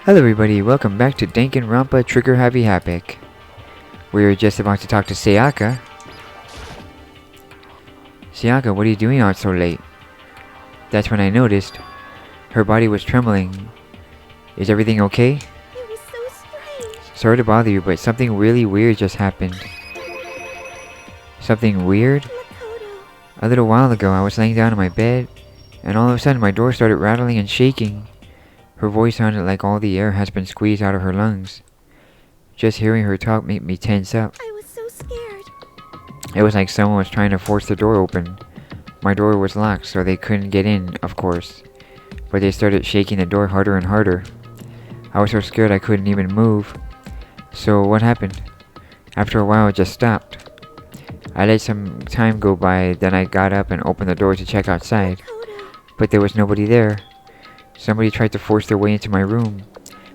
Hello everybody, welcome back to Danganronpa Trigger Happy Havoc. We were just about to talk to Sayaka. Sayaka, what are you doing out so late? That's when I noticed. Her body was trembling. Is everything okay? It was so strange. Sorry to bother you, but something really weird just happened. Something weird? Makoto. A little while ago, I was laying down in my bed, and all of a sudden my door started rattling and shaking. Her voice sounded like all the air has been squeezed out of her lungs. Just hearing her talk made me tense up. I was so scared. It was like someone was trying to force the door open. My door was locked, so they couldn't get in, of course. But they started shaking the door harder and harder. I was so scared I couldn't even move. So what happened? After a while, it just stopped. I let some time go by, then I got up and opened the door to check outside. Makoto. But there was nobody there. Somebody tried to force their way into my room.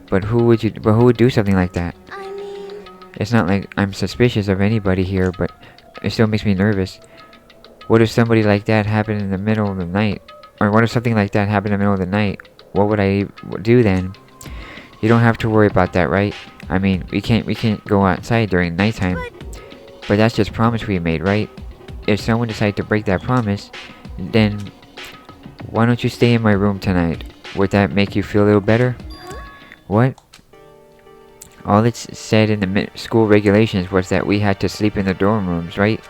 But who would do something like that? I mean, It's not like I'm suspicious of anybody here, but it still makes me nervous. What if somebody like that happened in the middle of the night? Or what if something like that happened in the middle of the night? What would I do then? You don't have to worry about that, right? I mean, we can't go outside during nighttime. But that's just promise we made, right? If someone decided to break that promise, then why don't you stay in my room tonight? Would that make you feel a little better? huh? What? All it said in the school regulations was that we had to sleep in the dorm rooms, right?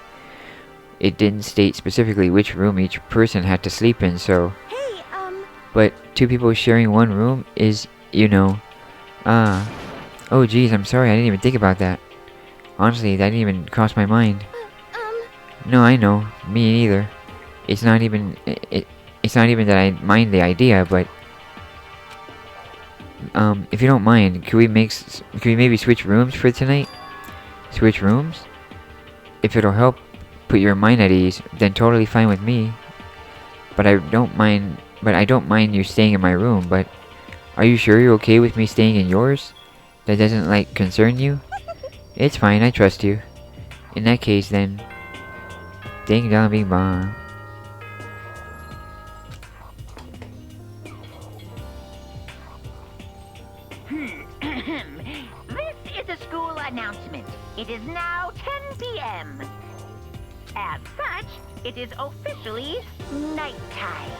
It didn't state specifically which room each person had to sleep in, so... Hey, But two people sharing one room is, Oh geez, I'm sorry, I didn't even think about that. Honestly, that didn't even cross my mind. No, I know. Me neither. It's not even... It's not even that I mind the idea, but... if you don't mind, could we maybe switch rooms for tonight? Switch rooms? If it'll help put your mind at ease, then totally fine with me. But I don't mind you staying in my room, but are you sure you're okay with me staying in yours? That doesn't, concern you? It's fine, I trust you. In that case, then... Ding dong bing bong. This is a school announcement. It is now 10 p.m. As such, it is officially nighttime.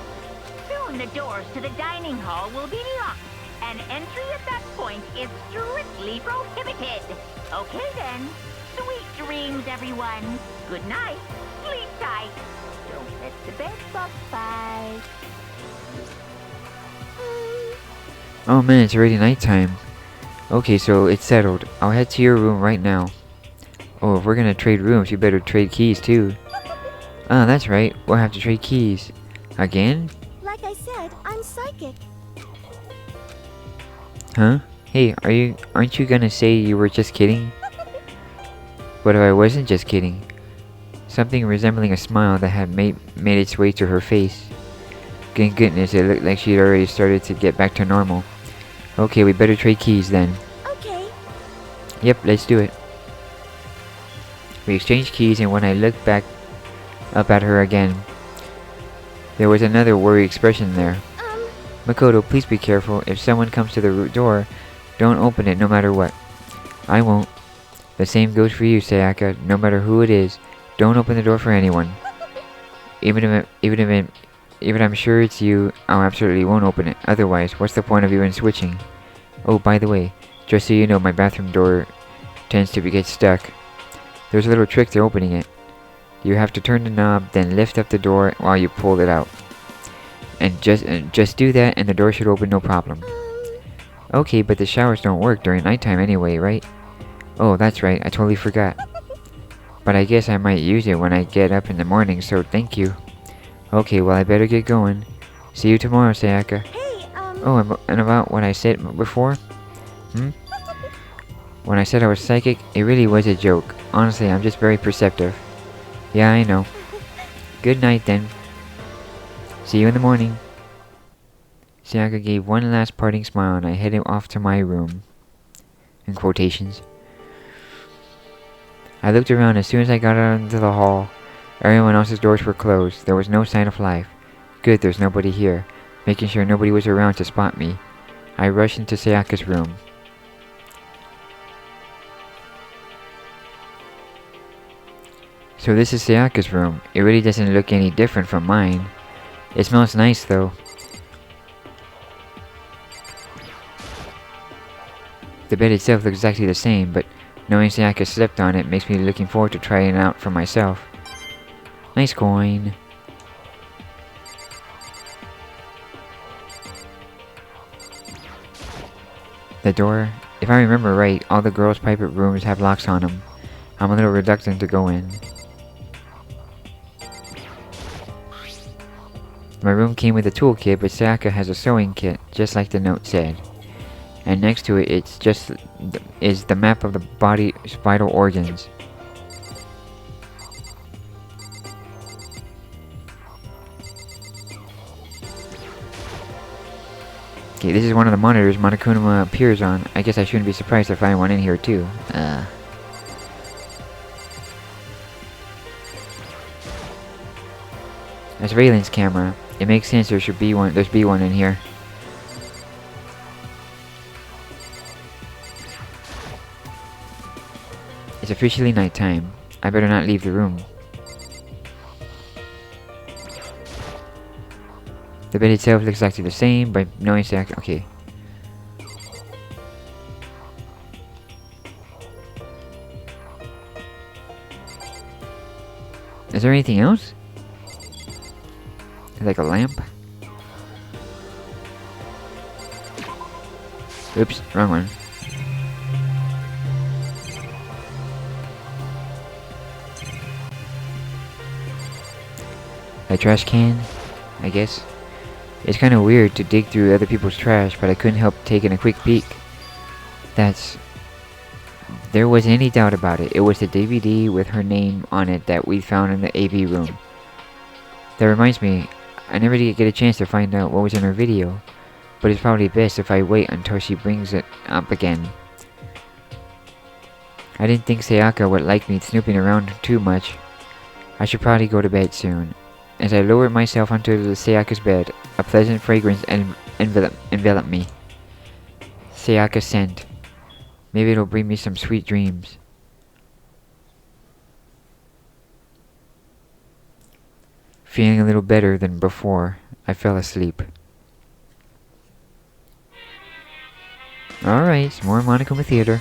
Soon the doors to the dining hall will be locked, and entry at that point is strictly prohibited. Okay then. Sweet dreams, everyone. Good night. Sleep tight. Don't let the bed bug bite. Oh man, it's already nighttime. Okay, so it's settled. I'll head to your room right now. Oh, if we're gonna trade rooms, you better trade keys too. Ah, that's right. We'll have to trade keys. Again? like I said, I'm psychic. Huh? Hey, aren't you gonna say you were just kidding? What if I wasn't just kidding? Something resembling a smile that had made its way to her face. Thank goodness, it looked like she'd already started to get back to normal. Okay, we better trade keys then. Okay. Yep, let's do it. We exchanged keys, and when I looked back up at her again, there was another worried expression there. Makoto, please be careful. If someone comes to the door, don't open it no matter what. I won't. The same goes for you, Sayaka. No matter who it is, don't open the door for anyone. Even if I'm sure it's you, I absolutely won't open it. Otherwise, what's the point of even switching? Oh, by the way, just so you know, my bathroom door tends to get stuck. There's a little trick to opening it. You have to turn the knob, then lift up the door while you pull it out. And just do that, and the door should open no problem. Okay, but the showers don't work during nighttime anyway, right? Oh, that's right, I totally forgot. But I guess I might use it when I get up in the morning, so thank you. Okay, well I better get going. See you tomorrow, Sayaka. Hey, Oh, and about what I said before? When I said I was psychic, it really was a joke. Honestly, I'm just very perceptive. Yeah, I know. Good night then. See you in the morning. Sayaka gave one last parting smile, and I headed off to my room. In quotations. I looked around. As soon as I got out into the hall, everyone else's doors were closed. There was no sign of life. Good, there's nobody here. Making sure nobody was around to spot me. I rush into Sayaka's room. So this is Sayaka's room. It really doesn't look any different from mine. It smells nice though. The bed itself looks exactly the same, but knowing Sayaka slept on it makes me looking forward to trying it out for myself. Nice coin. The door. If I remember right, all the girls' private rooms have locks on them. I'm a little reluctant to go in. My room came with a toolkit, but Sayaka has a sewing kit, just like the note said. And next to it, is the map of the body's vital organs. Okay, this is one of the monitors Monokuma appears on. I guess I shouldn't be surprised to find one in here too. That's Raylan's camera. It makes sense there should be one. There's be one in here. It's officially nighttime. I better not leave the room. The bed itself looks exactly the same, but knowing Sayaka. Okay. Is there anything else? Like a lamp? Oops, wrong one. A trash can, I guess. It's kind of weird to dig through other people's trash, but I couldn't help taking a quick peek. There wasn't any doubt about it. It was the DVD with her name on it that we found in the AV room. That reminds me, I never did get a chance to find out what was in her video, but it's probably best if I wait until she brings it up again. I didn't think Sayaka would like me snooping around too much. I should probably go to bed soon. As I lowered myself onto the Sayaka's bed, a pleasant fragrance enveloped me. Sayaka scent. Maybe it'll bring me some sweet dreams. Feeling a little better than before, I fell asleep. Alright, some more Monokuma Theater.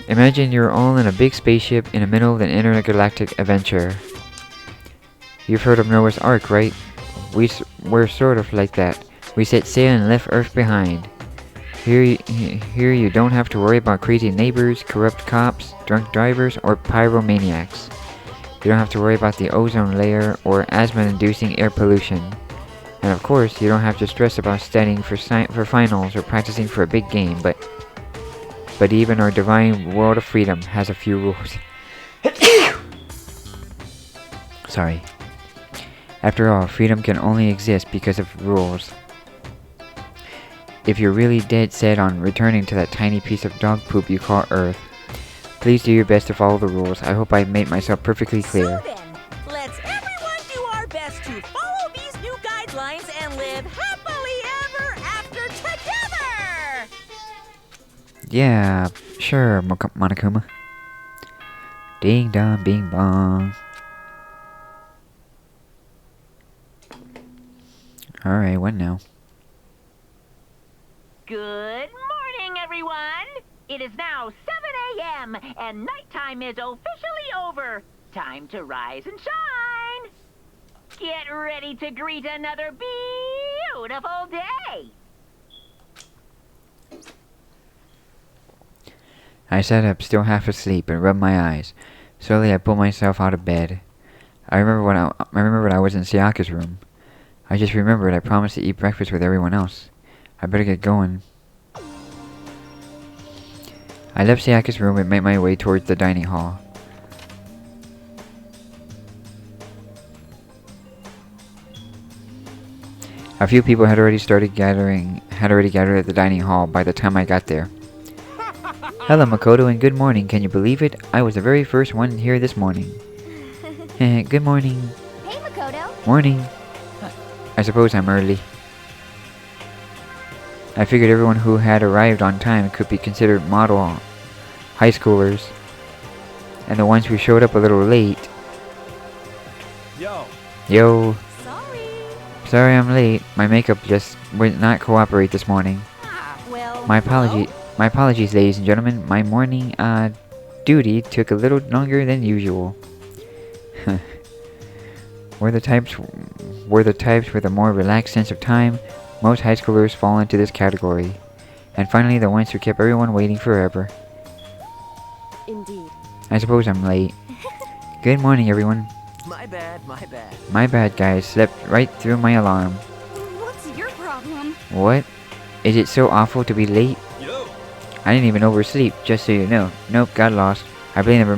Imagine you're all in a big spaceship in the middle of an intergalactic adventure. You've heard of Noah's Ark, right? We're sort of like that. We set sail and left Earth behind. Here you don't have to worry about crazy neighbors, corrupt cops, drunk drivers, or pyromaniacs. You don't have to worry about the ozone layer or asthma-inducing air pollution. And of course, you don't have to stress about studying for finals or practicing for a big game, but even our divine world of freedom has a few rules. Sorry. After all, freedom can only exist because of rules. If you're really dead set on returning to that tiny piece of dog poop you call Earth, please do your best to follow the rules. I hope I've made myself perfectly clear. So then, let's everyone do our best to follow these new guidelines and live happily ever after together! Yeah, sure, Monokuma. Ding dong, bing bong. Alright, what now? Good morning, everyone! It is now 7 a.m. and nighttime is officially over. Time to rise and shine! Get ready to greet another beautiful day! I sat up, still half asleep, and rubbed my eyes. Slowly, I pulled myself out of bed. I remember when I was in Sayaka's room. I just remembered I promised to eat breakfast with everyone else. I better get going. I left Sayaka's room and made my way towards the dining hall. A few people had already gathered at the dining hall by the time I got there. Hello, Makoto, and good morning. Can you believe it? I was the very first one here this morning. Good morning. Hey, Makoto. Morning. I suppose I'm early. I figured everyone who had arrived on time could be considered model high schoolers. And the ones who showed up a little late. Yo. Sorry I'm late. My makeup just would not cooperate this morning. Well, My apologies, ladies and gentlemen. My morning duty took a little longer than usual. We're the types with a more relaxed sense of time. Most high schoolers fall into this category. And finally, the ones who kept everyone waiting forever. Indeed. I suppose I'm late. Good morning, everyone. My bad, my bad. My bad, guys. Slept right through my alarm. What's your problem? What? Is it so awful to be late? Yo! I didn't even oversleep, just so you know. Nope, got lost. I blame the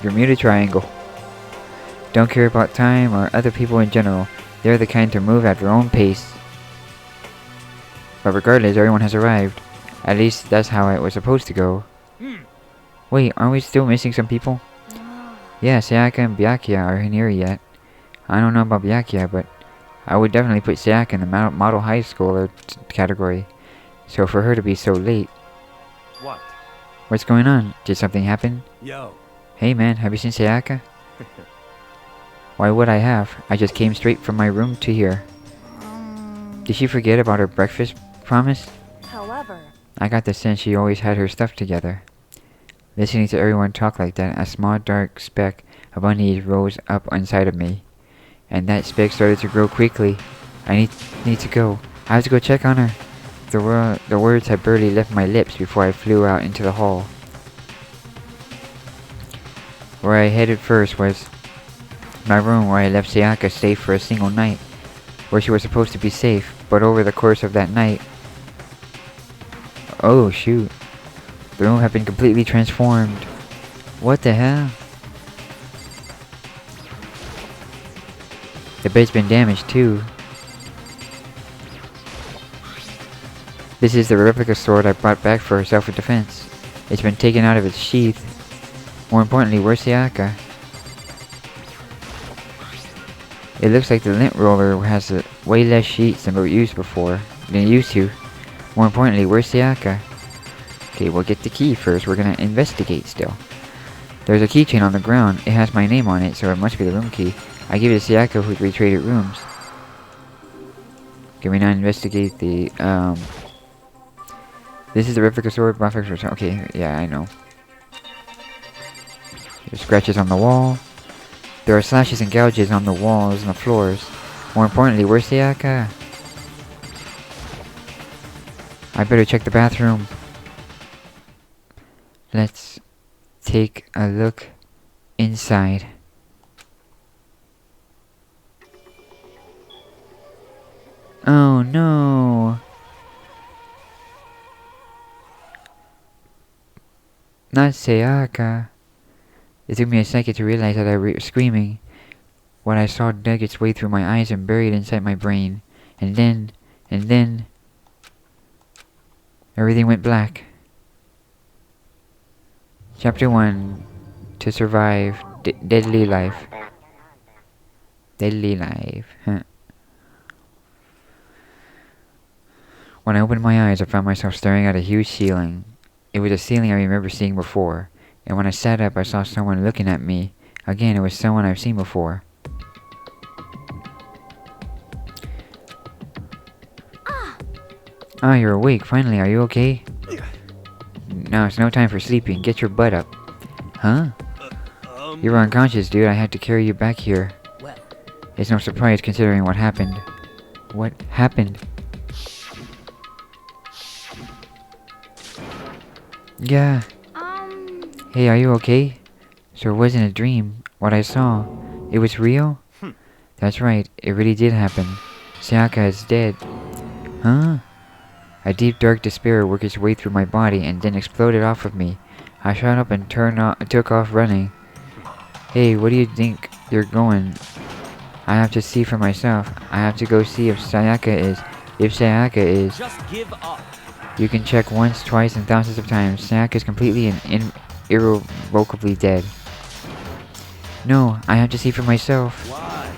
Bermuda Triangle. Don't care about time or other people in general. They're the kind to move at their own pace. But regardless, everyone has arrived. At least that's how it was supposed to go. Wait, aren't we still missing some people? Yeah, Sayaka and Byakuya aren't here yet. I don't know about Byakuya, but I would definitely put Sayaka in the model high schooler category. So for her to be so late... What? What's going on? Did something happen? Yo. Hey man, have you seen Sayaka? Why would I have? I just came straight from my room to here. Did she forget about her breakfast promise? However, I got the sense she always had her stuff together. Listening to everyone talk like that, a small dark speck of unease rose up inside of me. And that speck started to grow quickly. I need to go. I have to go check on her. The words had barely left my lips before I flew out into the hall. Where I headed first was my room, where I left Sayaka safe for a single night, where she was supposed to be safe, but over the course of that night... Oh shoot. The room had been completely transformed. What the hell? The bed's been damaged too. This is the replica sword I brought back for self-defense. It's been taken out of its sheath. More importantly, where's Sayaka? It looks like the lint roller has way less sheets than it used to. More importantly, where's Sayaka? Okay, we'll get the key first. We're gonna investigate still. There's a keychain on the ground. It has my name on it, so it must be the room key. I give it to Sayaka, who we traded rooms. Can we now investigate the, This is the replica sword. Okay, yeah, I know. There's scratches on the wall. There are slashes and gouges on the walls and the floors. More importantly, where's Sayaka? I better check the bathroom. Let's take a look inside. Oh no! Not Sayaka. It took me a second to realize that I was screaming. What I saw dug its way through my eyes and buried inside my brain. And then... everything went black. Chapter 1. To survive. Deadly life. Deadly life. Huh. When I opened my eyes, I found myself staring at a huge ceiling. It was a ceiling I remember seeing before. And when I sat up, I saw someone looking at me. Again, it was someone I've seen before. Ah, you're awake. Finally, are you okay? No, it's no time for sleeping. Get your butt up. Huh? You were unconscious, dude. I had to carry you back here. Well. It's no surprise considering what happened. What happened? Yeah. Hey, are you okay? So it wasn't a dream. What I saw, it was real? That's right. It really did happen. Sayaka is dead. Huh? A deep dark despair worked its way through my body and then exploded off of me. I shot up and took off running. Hey, where do you think you're going? I have to see for myself. I have to go see if Sayaka is. If Sayaka is... Just give up. You can check once, twice, and thousands of times. Sayaka is completely and irrevocably dead. No, I have to see for myself. Why?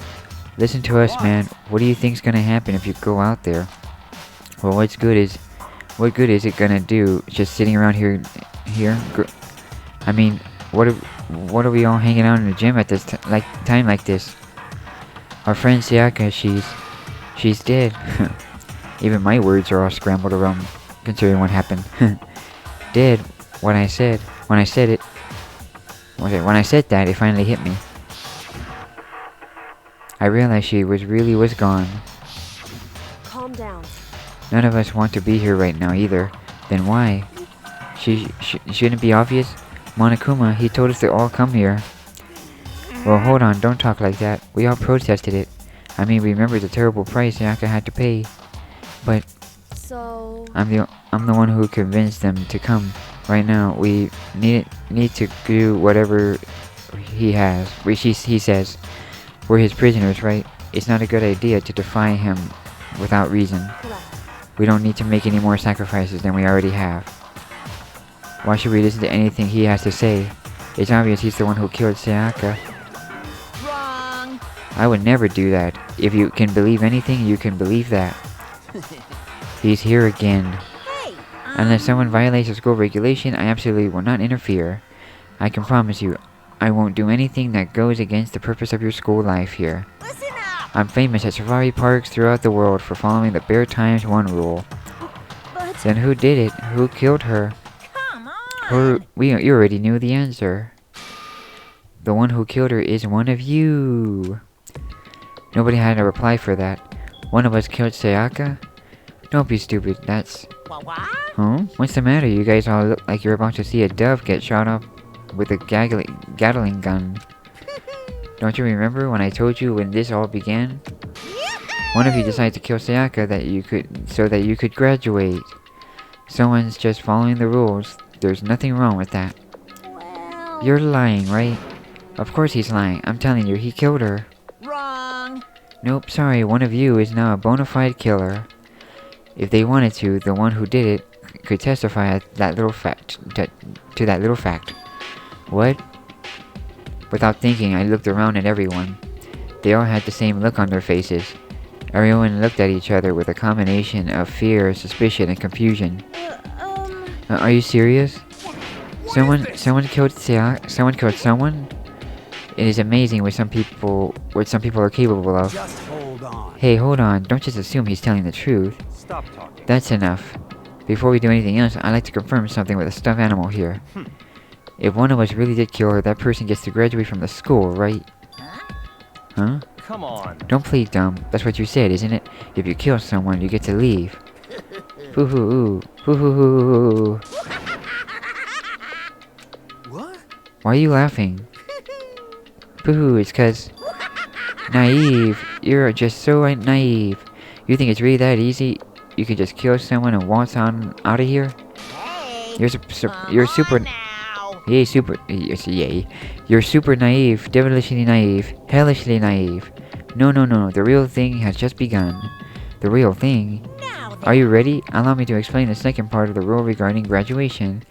Listen to us, man. What do you think's gonna happen if you go out there? Well, what good is it gonna do just sitting around here? I mean, what are we all hanging out in the gym at this time like this? Our friend Sayaka, she's dead. Even my words are all scrambled around considering what happened. Dead. When I said that, it finally hit me. I realized she was gone. Calm down. None of us want to be here right now either. Then why? Shouldn't it be obvious? Monokuma, he told us to all come here. Well, hold on, don't talk like that. We all protested it. I mean, remember the terrible price Sayaka had to pay. But So... I'm the one who convinced them to come. Right now, we need to do whatever he says. We're his prisoners, right? It's not a good idea to defy him without reason. Correct. We don't need to make any more sacrifices than we already have. Why should we listen to anything he has to say? It's obvious he's the one who killed Sayaka. Wrong. I would never do that. If you can believe anything, you can believe that. He's here again. Hey, Unless someone violates a school regulation, I absolutely will not interfere. I can promise you, I won't do anything that goes against the purpose of your school life here. listen up. I'm famous at safari parks throughout the world for following the Bear Times 1 rule. But... Then who did it? Who killed her? Come on. You already knew the answer. The one who killed her is one of you. Nobody had a reply for that. One of us killed Sayaka? Don't be stupid, that's... What? Huh? What's the matter? You guys all look like you're about to see a dove get shot up with a Gatling gun. Don't you remember when I told you when this all began? One of you decided to kill Sayaka so that you could graduate. Someone's just following the rules. There's nothing wrong with that. Well... You're lying, right? Of course he's lying. I'm telling you, he killed her. Wrong. Nope, sorry. One of you is now a bona fide killer. If they wanted to, the one who did it could testify at that little fact to that little fact. What? Without thinking, I looked around at everyone. They all had the same look on their faces. Everyone looked at each other with a combination of fear, suspicion, and confusion. Are you serious? Someone killed someone killed someone? It is amazing what some people are capable of. Just hold on. Hey, hold on. Don't just assume he's telling the truth. Stop talking. That's enough. Before we do anything else, I'd like to confirm something with a stuffed animal here. If one of us really did kill her, that person gets to graduate from the school, right? Huh? Come on. Don't play dumb. That's what you said, isn't it? If you kill someone, you get to leave. Hoo-hoo-hoo. Hoo-hoo-hoo. What? Why are you laughing? Boo-hoo, it's 'cause... Naive. You're just so naive. You think it's really that easy? You can just kill someone and waltz on out of here? Hey. You're super... Now. Yay. You're super naive, devilishly naive, hellishly naive. No. The real thing has just begun. The real thing? Now then. Are you ready? Allow me to explain the second part of the rule regarding graduation.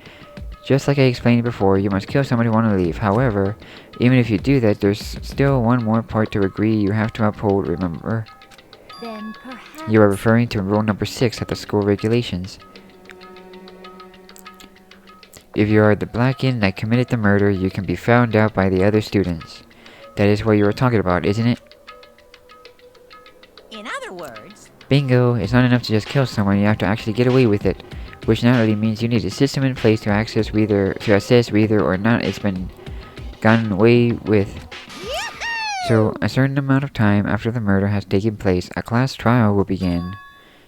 Just like I explained before, you must kill someone who want to leave. However, even if you do that, there's still one more part to agree you have to uphold, remember? Then perhaps... You are referring to rule number 6 of the school regulations. If you are the Blackened that committed the murder, you can be found out by the other students. That is what you were talking about, isn't it? In other words... Bingo! It's not enough to just kill someone, you have to actually get away with it. Which not only means you need a system in place to assess whether or not it's been gotten away with. So, a certain amount of time after the murder has taken place, a class trial will begin.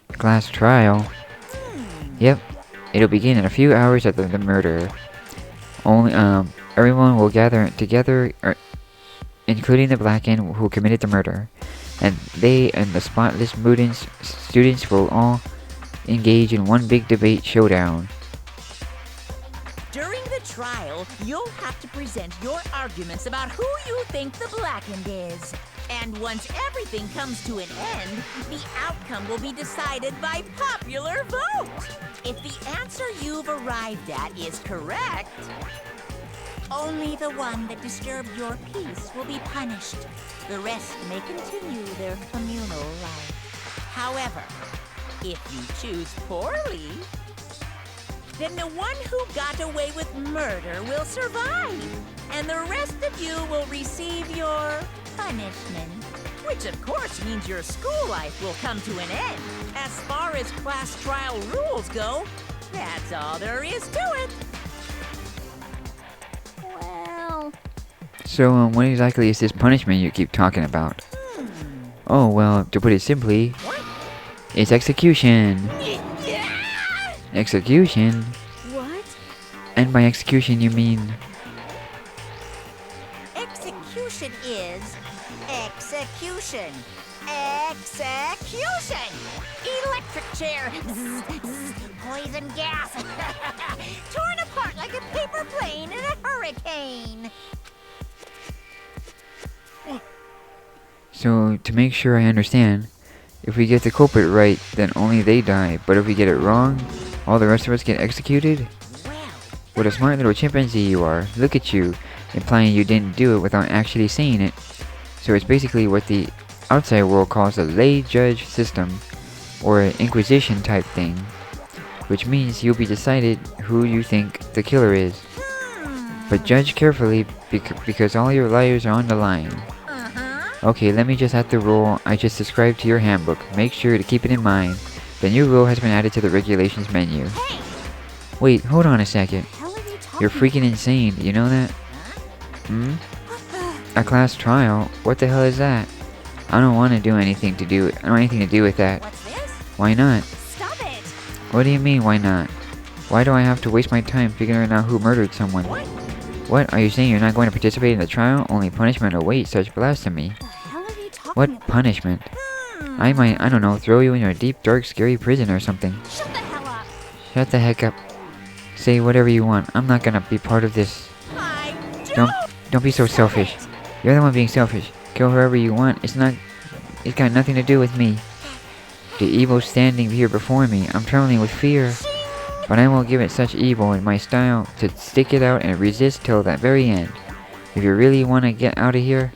Class trial? Yep. It'll begin in a few hours after the murder. Everyone will gather together, including the Blackened who committed the murder. And they and the spotless students will all engage in one big debate showdown. During the trial, you'll have to present your arguments about who you think the Blackened is. And once everything comes to an end, the outcome will be decided by popular vote. If the answer you've arrived at is correct, Only the one that disturbed your peace will be punished. The rest may continue their communal life. However, if you choose poorly, then the one who got away with murder will survive, and the rest of you will receive your punishment. Which of course means your school life will come to an end. As far as class trial rules go, that's all there is to it. Well... So, what exactly is this punishment you keep talking about? Oh, well, to put it simply, it's execution. Execution? What? And by execution you mean... Execution is execution. Execution! Electric chair. Poison gas. Torn apart like a paper plane in a hurricane. So, to make sure I understand, if we get the culprit right, then only they die, but if we get it wrong, all the rest of us get executed? Well, What a smart little chimpanzee you are. Look at you, implying you didn't do it without actually saying it. So it's basically what the outside world calls a lay judge system, or an inquisition type thing, which means you'll be decided who you think the killer is. But judge carefully, because all your liars are on the line. Okay, let me just add the rule I just described to your handbook. Make sure to keep it in mind. The new rule has been added to the regulations menu. hey! Wait, hold on a second. Hell are you talking You're freaking insane, you know that? A class trial? What the hell is that? I don't want to do anything to do. I don't want anything to do with that. What's this? Why not? Stop it! What do you mean, why not? Why do I have to waste my time figuring out who murdered someone? What? Are you saying you're not going to participate in the trial? Only punishment awaits such blasphemy. The hell are you talking What about? punishment? I might, I don't know, throw you in a deep, dark, scary prison or something. Shut the hell up! Shut the heck up. Say whatever you want. I'm not gonna be part of this. I Don't be so selfish. You're the one being selfish. Kill whoever you want. It's got nothing to do with me. The evil standing here before me. I'm trembling with fear. But I won't give it such evil in my style to stick it out and resist till that very end. If you really want to get out of here,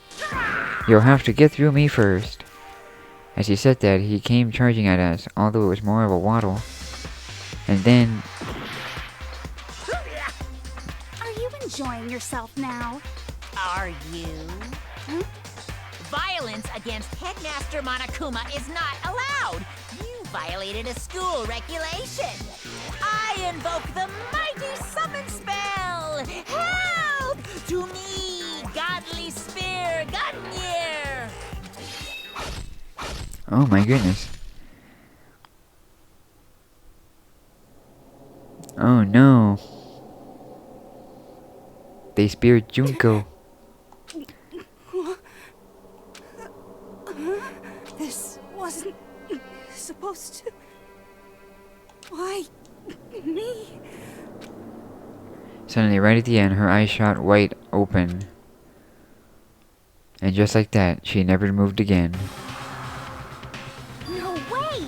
you'll have to get through me first. As he said that, he came charging at us, although it was more of a waddle. And then... Are you enjoying yourself now? Are you? Violence against Headmaster Monokuma is not allowed. You violated a school regulation. I invoke the mighty summon spell. Help! To me, godly spear, Gungnir. Oh my goodness. Oh no. They speared Junko. This wasn't supposed to... Why me? Suddenly, right at the end, her eyes shot wide open. And just like that, she never moved again. No way!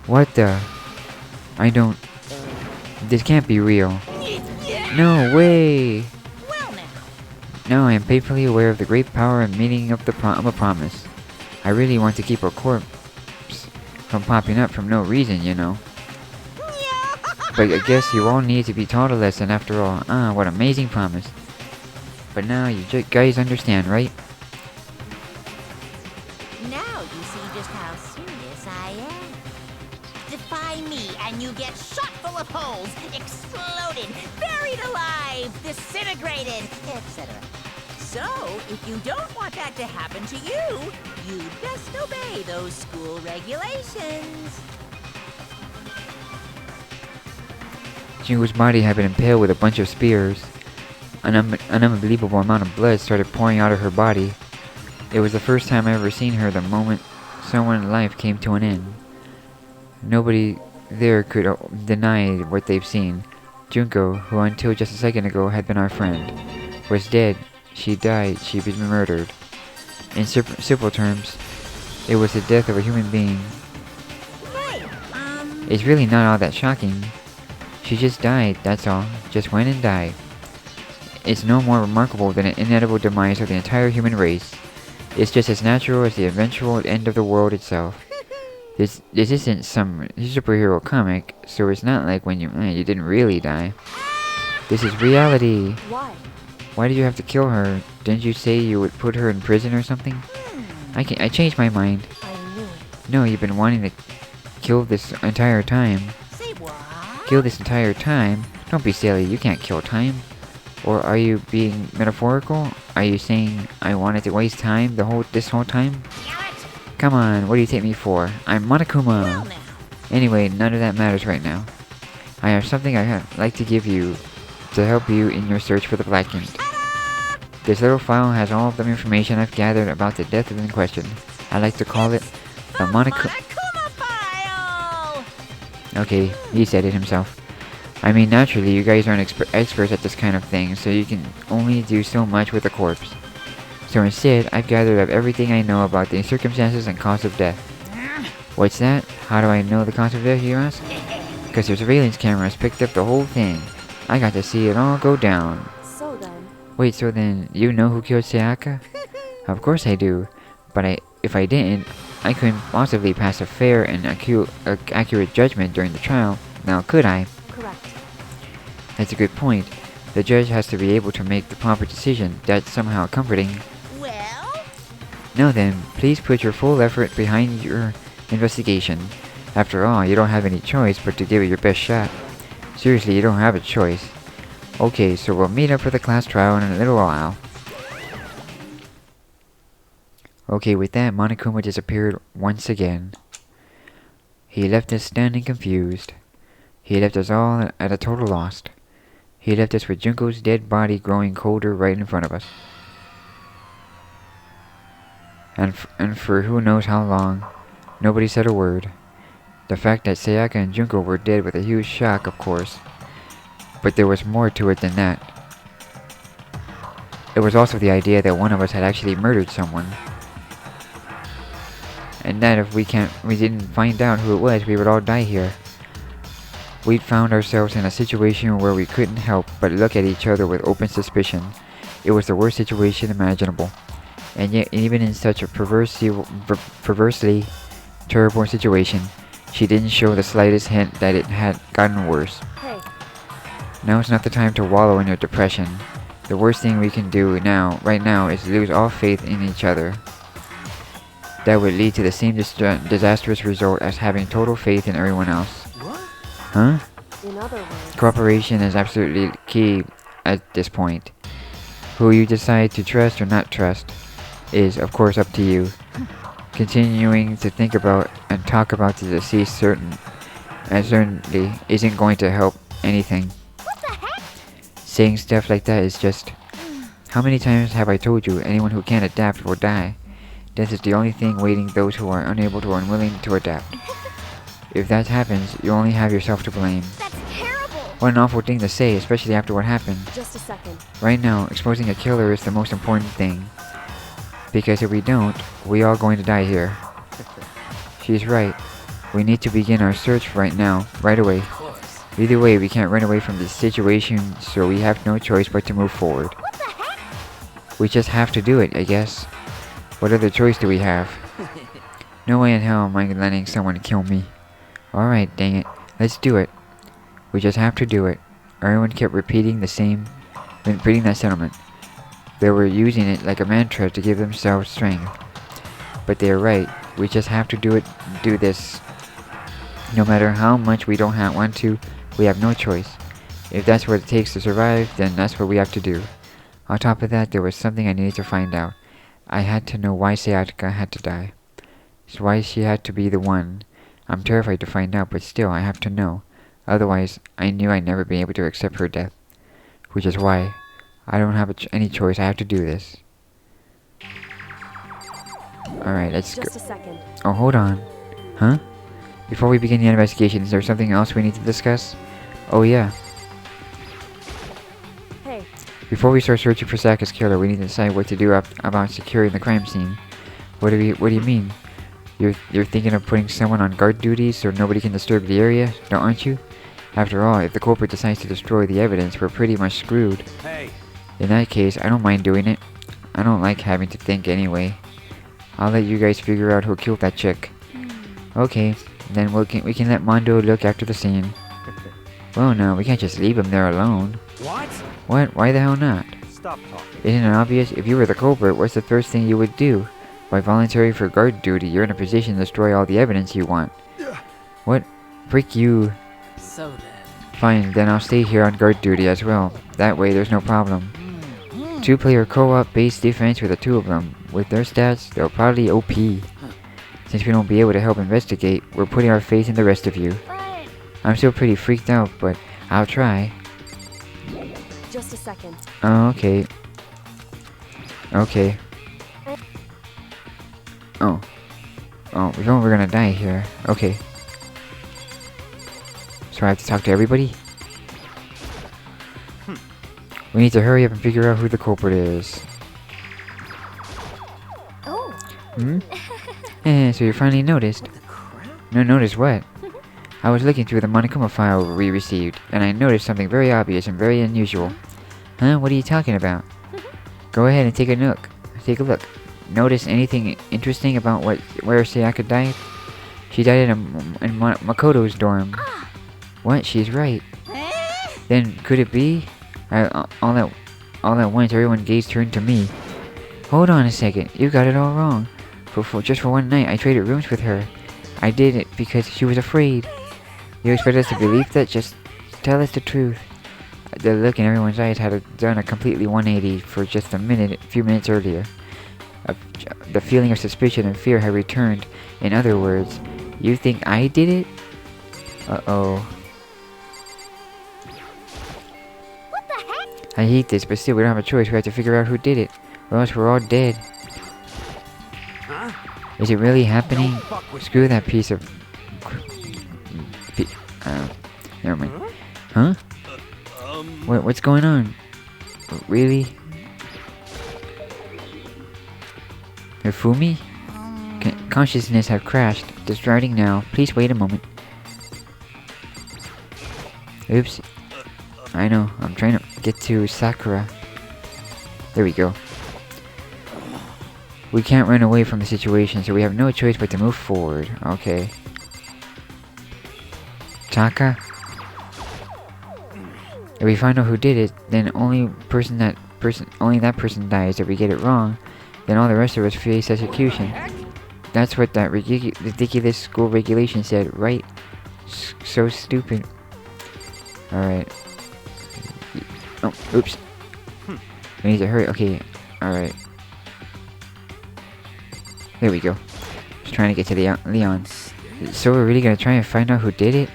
What the? I don't... This can't be real. No way! Well now, Now I am painfully aware of the great power and meaning of a promise. I really want to keep a corpse from popping up from no reason, you know. But I guess you all need to be taught a lesson after all. Ah, what amazing promise. But now you guys understand, right? now you see just how serious I am. Defy me and you get shot full of holes, exploded, buried alive, disintegrated, etc. So, if you don't want that to happen to you, you best obey those school regulations. Junko's body had been impaled with a bunch of spears. An unbelievable amount of blood started pouring out of her body. It was the first time I ever seen her the moment someone's life came to an end. Nobody there could deny what they've seen. Junko, who until just a second ago had been our friend, was dead. She died. She'd been murdered. In simple terms, it was the death of a human being. Hey, It's really not all that shocking. She just died, that's all. Just went and died. is no more remarkable than an inevitable demise of the entire human race. It's just as natural as the eventual end of the world itself. This isn't some superhero comic, so it's not like when you didn't really die. This is reality. Why? Why did you have to kill her? Didn't you say you would put her in prison or something? I changed my mind. I knew it. No, you've been wanting to kill this entire time. Say what? Kill this entire time? Don't be silly, you can't kill time. Or are you being metaphorical? Are you saying I wanted to waste time this whole time? Damn it! Come on, what do you take me for? I'm Monokuma. Well now. Anyway, none of that matters right now. I have something I'd like to give you to help you in your search for the Blackened. This little file has all of the information I've gathered about the death in question. I like to call it the Monokuma file! Okay, he said it himself. I mean, naturally, you guys aren't experts at this kind of thing, so you can only do so much with a corpse. So instead, I've gathered up everything I know about the circumstances and cause of death. What's that? How do I know the cause of death, you ask? Because your surveillance cameras picked up the whole thing. I got to see it all go down. So then, Wait, so then, you know who killed Sayaka? Of course I do. But if I didn't, I couldn't possibly pass a fair and accurate judgment during the trial. Now could I? correct. That's a good point. The judge has to be able to make the proper decision. That's somehow comforting. Well, Now then, please put your full effort behind your investigation. After all, you don't have any choice but to give it your best shot. Seriously, you don't have a choice. Okay, so we'll meet up for the class trial in a little while. Okay, with that, Monokuma disappeared once again. He left us standing confused. He left us all at a total loss. He left us with Junko's dead body growing colder right in front of us. And for who knows how long, nobody said a word. The fact that Sayaka and Junko were dead was a huge shock, of course. But there was more to it than that. It was also the idea that one of us had actually murdered someone. And that if we didn't find out who it was, we would all die here. We'd found ourselves in a situation where we couldn't help but look at each other with open suspicion. It was the worst situation imaginable. And yet, even in such a perversely terrible situation, she didn't show the slightest hint that it had gotten worse. Hey, Now is not the time to wallow in your depression. The worst thing we can do right now, is lose all faith in each other. That would lead to the same disastrous result as having total faith in everyone else. What? Huh? in other words, Cooperation is absolutely key at this point. Who you decide to trust or not trust is, of course, up to you. Continuing to think about and talk about the deceased certainly isn't going to help anything. What the heck? Saying stuff like that is just... How many times have I told you, anyone who can't adapt will die? Death is the only thing waiting those who are unable or unwilling to adapt. If that happens, you only have yourself to blame. That's terrible. What an awful thing to say, especially after what happened. just a second. Right now, exposing a killer is the most important thing. Because if we don't, we all going to die here. She's right. We need to begin our search right now, right away. Of course. Either way, we can't run away from this situation, so we have no choice but to move forward. What the heck? We just have to do it, I guess. What other choice do we have? No way in hell am I letting someone kill me. Alright, dang it. Let's do it. We just have to do it. Everyone kept repeating that sentiment. They were using it like a mantra to give themselves strength. But they are right. We just have to do this. No matter how much we don't want to, we have no choice. If that's what it takes to survive, then that's what we have to do. On top of that, there was something I needed to find out. I had to know why Sayaka had to die. So why she had to be the one. I'm terrified to find out, but still, I have to know. Otherwise, I knew I'd never be able to accept her death. Which is why I don't have any choice. I have to do this. Alright, let's go. Just a second. Oh, hold on. Huh? Before we begin the investigation, is there something else we need to discuss? Oh, yeah. Hey, Before we start searching for Saka's killer, we need to decide what to do about securing the crime scene. What do you mean? You're thinking of putting someone on guard duty so nobody can disturb the area, aren't you? After all, if the culprit decides to destroy the evidence, we're pretty much screwed. Hey, In that case, I don't mind doing it. I don't like having to think anyway. I'll let you guys figure out who killed that chick. Okay, then we can let Mondo look after the scene. Well, no, we can't just leave him there alone. What? What? Why the hell not? Stop talking. Isn't it obvious? If you were the culprit, what's the first thing you would do? By volunteering for guard duty, you're in a position to destroy all the evidence you want. What? Freak you. So then. Fine, then I'll stay here on guard duty as well. That way, there's no problem. Two-player co-op based defense with the two of them. With their stats, they'll probably OP. Since we won't be able to help investigate, we're putting our faith in the rest of you. But I'm still pretty freaked out, but I'll try. Just a second. Oh, okay. Okay. Oh. Oh, we thought we're gonna die here. Okay. So I have to talk to everybody? We need to hurry up and figure out who the culprit is. oh, Hmm? So you finally noticed. What the crap? No, notice what? I was looking through the Monokuma file we received, and I noticed something very obvious and very unusual. Huh? What are you talking about? Go ahead and take a look. Notice anything interesting about where Sayaka died? She died in Makoto's dorm. What? She's right. Then could it be? All at once, everyone gaze turned to me. Hold on a second. You got it all wrong. Just for one night, I traded rooms with her. I did it because she was afraid. You expect us to believe that? Just tell us the truth. The look in everyone's eyes had done a completely 180 for just a few minutes earlier. The feeling of suspicion and fear had returned. In other words, you think I did it? Uh-oh. what the heck? I hate this, but still, we don't have a choice. We have to figure out who did it, or else we're all dead. Huh? Is it really happening? Don't fuck with Screw that piece of... Never mind. Huh? What's going on? Really? Hifumi? Consciousness have crashed. Starting now. Please wait a moment. Oops. I know. I'm trying to get to Sakura. There we go. We can't run away from the situation, so we have no choice but to move forward. Okay. Taka? If we find out who did it, then only that person dies. If we get it wrong, then all the rest of us face execution. That's what that ridiculous school regulation said, right? So stupid. Alright. Oh, oops. We need to hurry. Okay, alright. There we go. Just trying to get to the Leon. So we're really gonna try and find out who did it?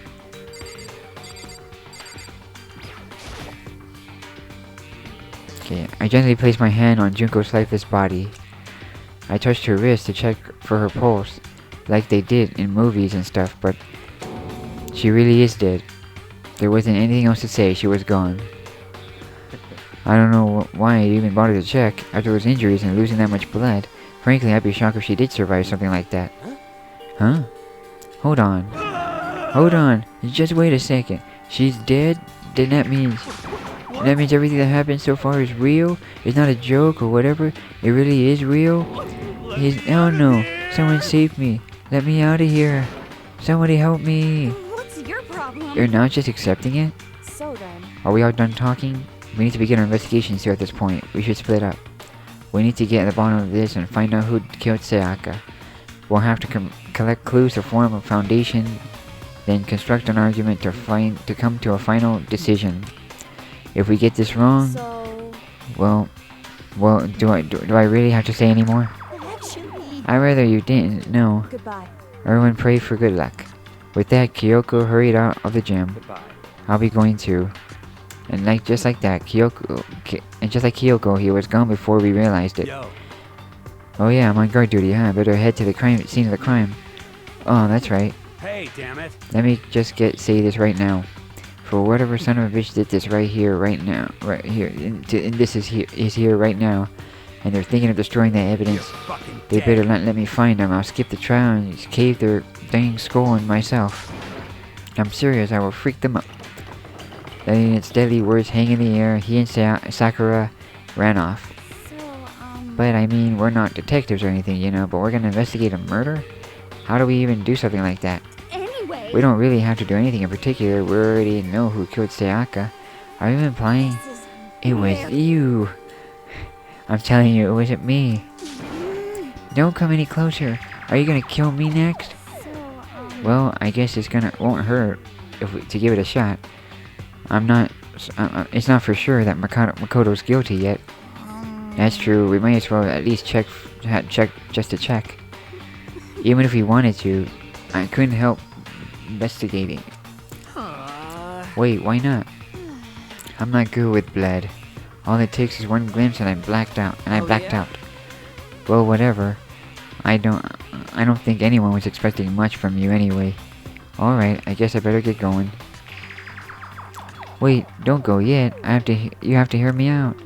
Okay, I gently placed my hand on Junko's lifeless body. I touched her wrist to check for her pulse, like they did in movies and stuff, but she really is dead. There wasn't anything else to say, she was gone. I don't know why I even bothered to check after those injuries and losing that much blood. Frankly, I'd be shocked if she did survive something like that. Huh? Hold on. Hold on. Just wait a second. She's dead? Then that means everything that happened so far is real? It's not a joke or whatever? It really is real? Oh no. Someone save me. Let me out of here. Somebody help me. What's your problem? You're not just accepting it? So then. Are we all done talking? We need to begin our investigations here at this point. We should split up. We need to get at the bottom of this and find out who killed Sayaka. We'll have to collect clues to form a foundation, then construct an argument to come to a final decision. If we get this wrong, So. well, do I really have to say any more? Actually, I'd rather you didn't. No. Goodbye. Everyone pray for good luck. With that, Kyoko hurried out of the gym. Goodbye. I'll be going too. And just like Kyoko, he was gone before we realized it. Yo. Oh yeah, I'm on guard duty, huh? Better head to the scene of the crime. Oh, that's right. Hey, damn it. Let me just say this right now. For whatever son of a bitch did this right here, and this is here right now, and they're thinking of destroying that You're evidence, fucking they dead. better not let me find them. I'll skip the trial and cave their dang skull in myself. I'm serious, I will freak them up. Letting its deadly words hang in the air, he and Sakura ran off. So, But I mean, we're not detectives or anything, you know, but we're gonna investigate a murder? How do we even do something like that? anyway. We don't really have to do anything in particular. We already know who killed Sayaka. Are you implying This is it was weird. you? I'm telling you, it wasn't me. Don't come any closer. Are you gonna kill me next? So, Well, I guess won't hurt to give it a shot. It's not for sure that Makoto's guilty yet. That's true. We might as well at least check just to check. Even if we wanted to, I couldn't help investigating. Wait, why not? I'm not good with blood. All it takes is one glimpse and I blacked out. Well, whatever. I don't think anyone was expecting much from you anyway. Alright, I guess I better get going. Wait, don't go yet. You have to hear me out.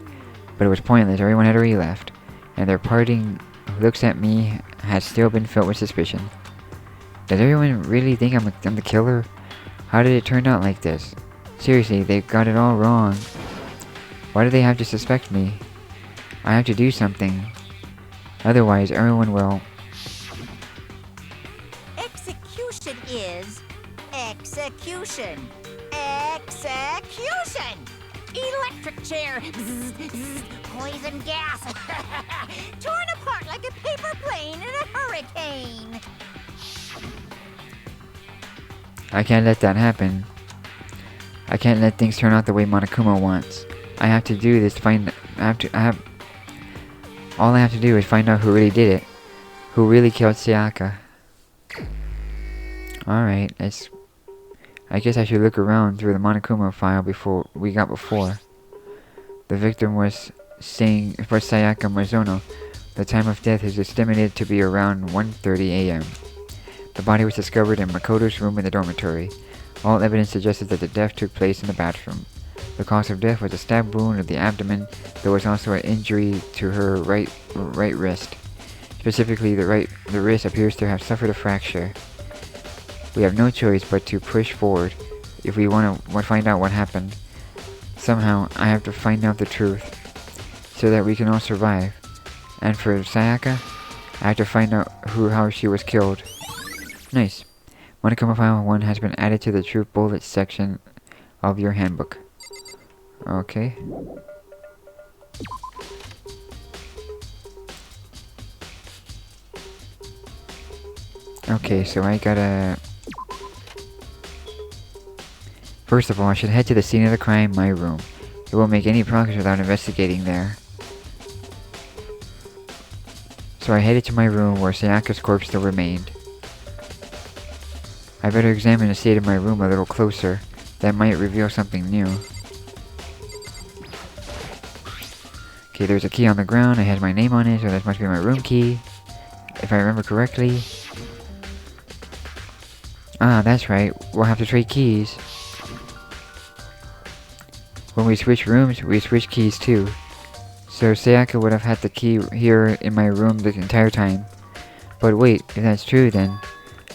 But it was pointless. Everyone had already left. And their parting looks at me has still been filled with suspicion. Does everyone really think I'm the killer? How did it turn out like this? Seriously, they got it all wrong. Why do they have to suspect me? I have to do something. Otherwise, everyone will... Execution is execution. Execution! Electric chair. Zzz, zzz, poison gas. Torn apart like a paper plane in a hurricane. I can't let that happen. I can't let things turn out the way Monokuma wants. I have to do this to find... All I have to do is find out who really did it. Who really killed Sayaka. Alright, I guess I should look around through the Monokuma file before. The victim was Sayaka Mizuno. The time of death is estimated to be around 1:30 a.m. The body was discovered in Makoto's room in the dormitory. All evidence suggested that the death took place in the bathroom. The cause of death was a stab wound of the abdomen. There was also an injury to her right wrist. Specifically, the wrist appears to have suffered a fracture. We have no choice but to push forward if we want to find out what happened. Somehow, I have to find out the truth so that we can all survive. And for Sayaka, I have to find out how she was killed. Nice. Monokuma File 1 has been added to the Truth Bullets section of your handbook. Okay. Okay, so I gotta... First of all, I should head to the scene of the crime, my room. It won't make any progress without investigating there. So I headed to my room where Sayaka's corpse still remained. I better examine the state of my room a little closer. That might reveal something new. Okay, there's a key on the ground. It has my name on it, so that must be my room key. If I remember correctly. Ah, that's right. We'll have to trade keys. When we switch rooms, we switch keys too. So Sayaka would have had the key here in my room the entire time. But wait, if that's true then,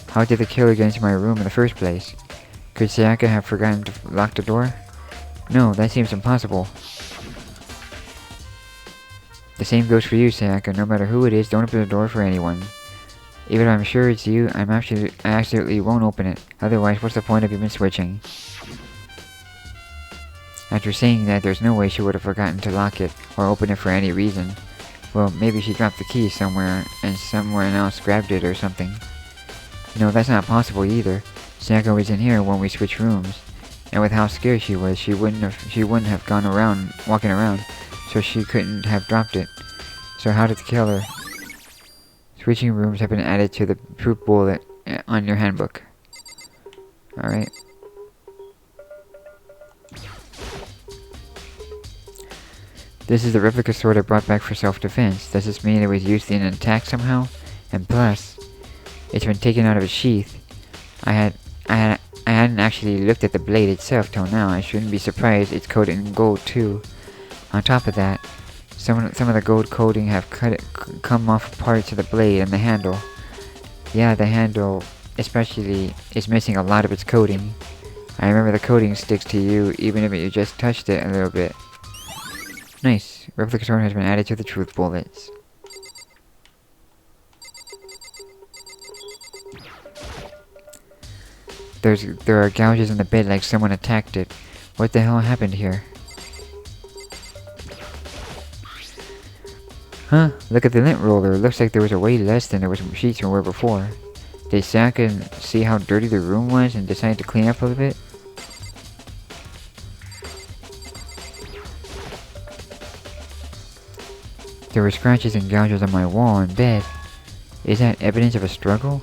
how did the killer get into my room in the first place? Could Sayaka have forgotten to lock the door? No, that seems impossible. The same goes for you, Sayaka. No matter who it is, don't open the door for anyone. Even if I'm sure it's you, I absolutely won't open it. Otherwise, what's the point of even switching? After saying that, there's no way she would have forgotten to lock it or open it for any reason. Well, maybe she dropped the key somewhere and someone else grabbed it or something. No, that's not possible either. Sayaka was in here when we switched rooms, and with how scared she was, she wouldn't have gone around walking around, so she couldn't have dropped it. So how did the killer? Switching rooms have been added to the proof bullet on your handbook. Alright. This is the replica sword I brought back for self-defense. Does this mean it was used in an attack somehow? And plus, it's been taken out of its sheath. I hadn't actually looked at the blade itself till now. I shouldn't be surprised it's coated in gold too. On top of that, some of the gold coating have come off parts of the blade and the handle. Yeah, the handle especially is missing a lot of its coating. I remember the coating sticks to you even if you just touched it a little bit. Nice. Replica sword has been added to the truth bullets. There are gouges in the bed like someone attacked it. What the hell happened here? Huh? Look at the lint roller. Looks like there was a way less than there was sheets were before. Did Sayaka see how dirty the room was and decide to clean up a little bit? There were scratches and gouges on my wall and bed. Is that evidence of a struggle?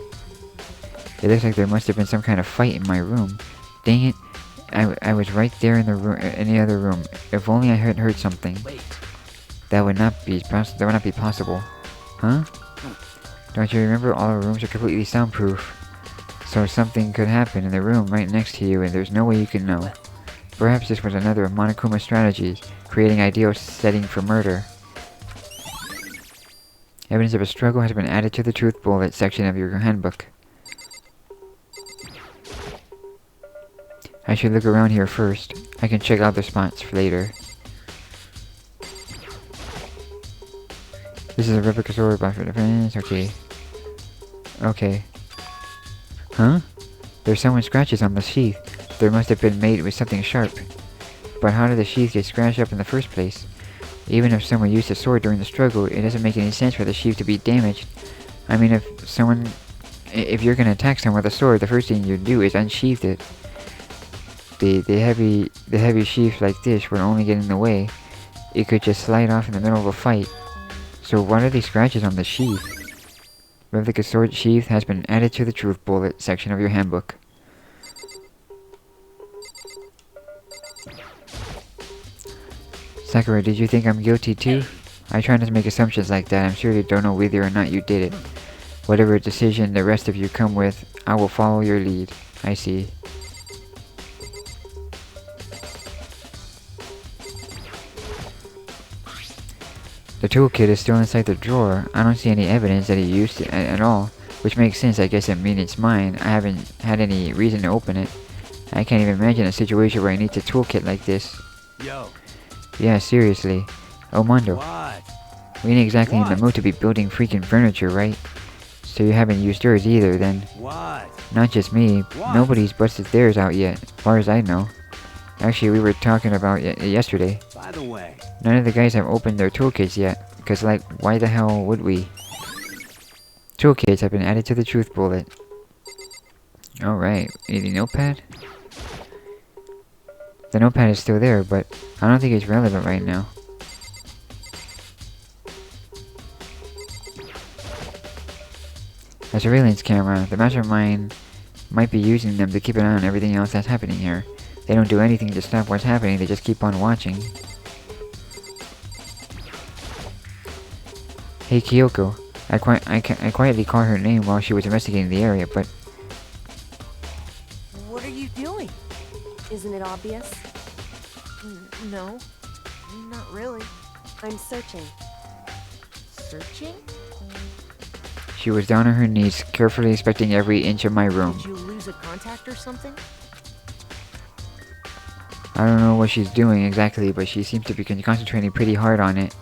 It looks like there must have been some kind of fight in my room. Dang it. I was right there in the room, in the other room. If only I had heard something. Wait. That would not be possible. Huh? Don't you remember all our rooms are completely soundproof? So something could happen in the room right next to you and there's no way you can know. Perhaps this was another of Monokuma's strategies, creating ideal setting for murder. Evidence of a struggle has been added to the truth bullet section of your handbook. I should look around here first. I can check other spots for later. This is a replica sword by for defense. Okay. Okay. Huh? There's someone's scratches on the sheath. They must have been made with something sharp. But how did the sheath get scratched up in the first place? Even if someone used a sword during the struggle, it doesn't make any sense for the sheath to be damaged. I mean, if you're gonna attack someone with a sword, the first thing you do is unsheath it. The heavy sheath like this would only get in the way. It could just slide off in the middle of a fight. So what are these scratches on the sheath? Replica sword sheath has been added to the truth bullet section of your handbook. Sakura, did you think I'm guilty too? I try not to make assumptions like that. I'm sure you don't know whether or not you did it. Whatever decision the rest of you come with, I will follow your lead. I see. The toolkit is still inside the drawer. I don't see any evidence that he used it at all, which makes sense. I guess it means it's mine. I haven't had any reason to open it. I can't even imagine a situation where I need a toolkit like this. Yo. Yeah, seriously. Oh, Mondo. What? We ain't exactly in the What? mood to be building freaking furniture, right? So you haven't used yours either, then? What? Not just me. What? Nobody's busted theirs out yet, as far as I know. Actually, we were talking about it yesterday. By the way. None of the guys have opened their toolkits yet, because like, why the hell would we? Toolkits have been added to the truth bullet. Alright, need a notepad? The notepad is still there, but I don't think it's relevant right now. A surveillance camera. The mastermind might be using them to keep an eye on everything else that's happening here. They don't do anything to stop what's happening, they just keep on watching. Hey Kyoko, I quietly called her name while she was investigating the area, but... What are you doing? Isn't it obvious? No, not really. I'm searching. Searching? She was down on her knees, carefully inspecting every inch of my room. Did you lose a contact or something? I don't know what she's doing exactly, but she seems to be concentrating pretty hard on it.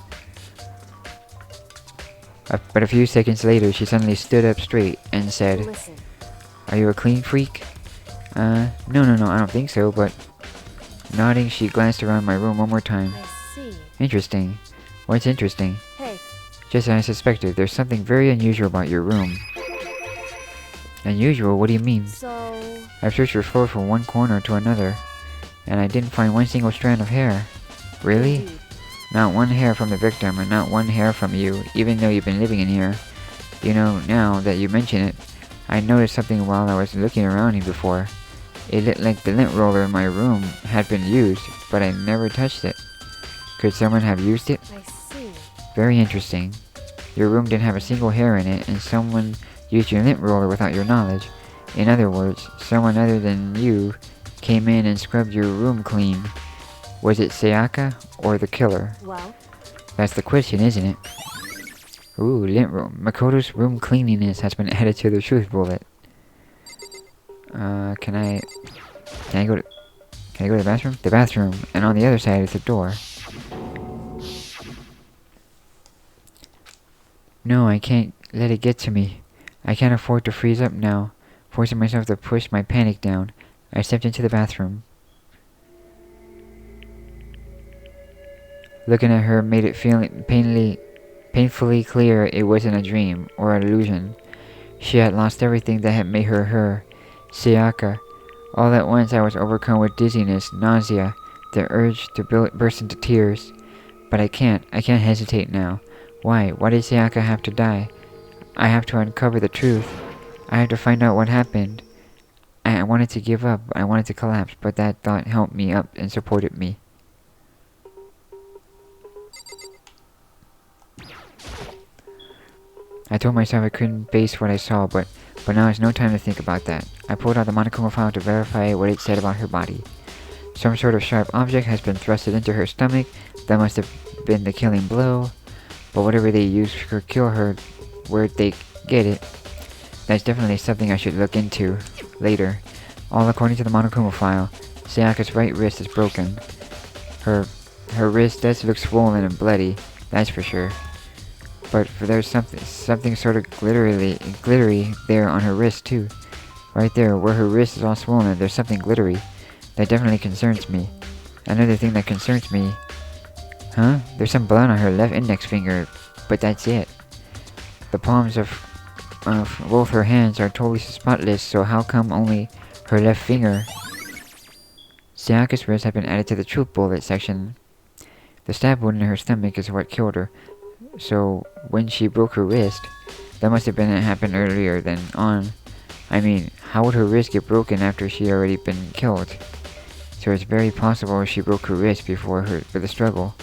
But a few seconds later, she suddenly stood up straight and said, Listen. "Are you a clean freak?" No, I don't think so, but... Nodding, she glanced around my room one more time. I see. Interesting. What's interesting? Hey, Just as I suspected, there's something very unusual about your room. Unusual? What do you mean? so... I've searched your floor from one corner to another, and I didn't find one single strand of hair. Really? Indeed. Not one hair from the victim, and not one hair from you, even though you've been living in here. You know, now that you mention it, I noticed something while I was looking around here before. It looked like the lint roller in my room had been used, but I never touched it. Could someone have used it? I see. Very interesting. Your room didn't have a single hair in it, and someone used your lint roller without your knowledge. In other words, someone other than you came in and scrubbed your room clean. Was it Sayaka or the killer? Well, That's the question, isn't it? Ooh, lint room. Makoto's room cleanliness has been added to the truth bullet. Can I go to the bathroom? The bathroom, and on the other side is the door. No, I can't let it get to me. I can't afford to freeze up now. Forcing myself to push my panic down, I stepped into the bathroom. Looking at her made it feel painfully clear it wasn't a dream or an illusion. She had lost everything that had made her her. Sayaka. All at once I was overcome with dizziness, nausea, the urge to burst into tears. But I can't hesitate now. Why? Why did Sayaka have to die? I have to uncover the truth. I have to find out what happened. I wanted to give up, I wanted to collapse, but that thought helped me up and supported me. I told myself I couldn't base what I saw, but now is no time to think about that. I pulled out the Monokuma file to verify what it said about her body. Some sort of sharp object has been thrusted into her stomach. That must have been the killing blow. But whatever they used to kill her, where'd they get it? That's definitely something I should look into later. All according to the Monokuma file, Sayaka's right wrist is broken. Her wrist does look swollen and bloody, that's for sure. But there's something sort of glittery there on her wrist too. Right there, where her wrist is all swollen, there's something glittery. That definitely concerns me. Another thing that concerns me... Huh? There's some blood on her left index finger, but that's it. The palms of both her hands are totally spotless, so how come only her left finger? Sayaka's wrist had been added to the truth bullet section. The stab wound in her stomach is what killed her. So, when she broke her wrist, that must have happened earlier than on. I mean, how would her wrist get broken after she had already been killed? So it's very possible she broke her wrist before the struggle.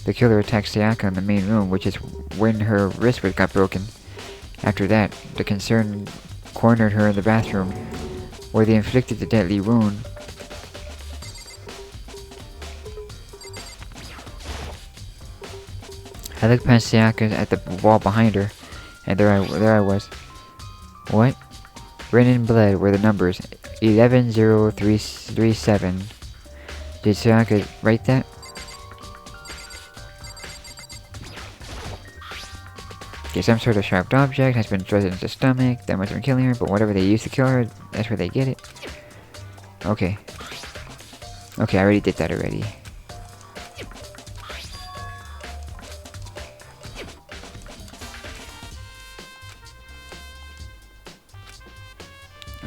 The killer attacked Sayaka in the main room, which is when her wrist got broken. After that, the concern cornered her in the bathroom, where they inflicted the deadly wound. I looked past Sayaka at the wall behind her, and there I was. What? Written in blood were the numbers 110337. Did Sayaka write that? Okay, some sort of sharp object has been thrust into the stomach. That must have been killing her, but whatever they used to kill her, that's where they get it. Okay. Okay, I already did that already.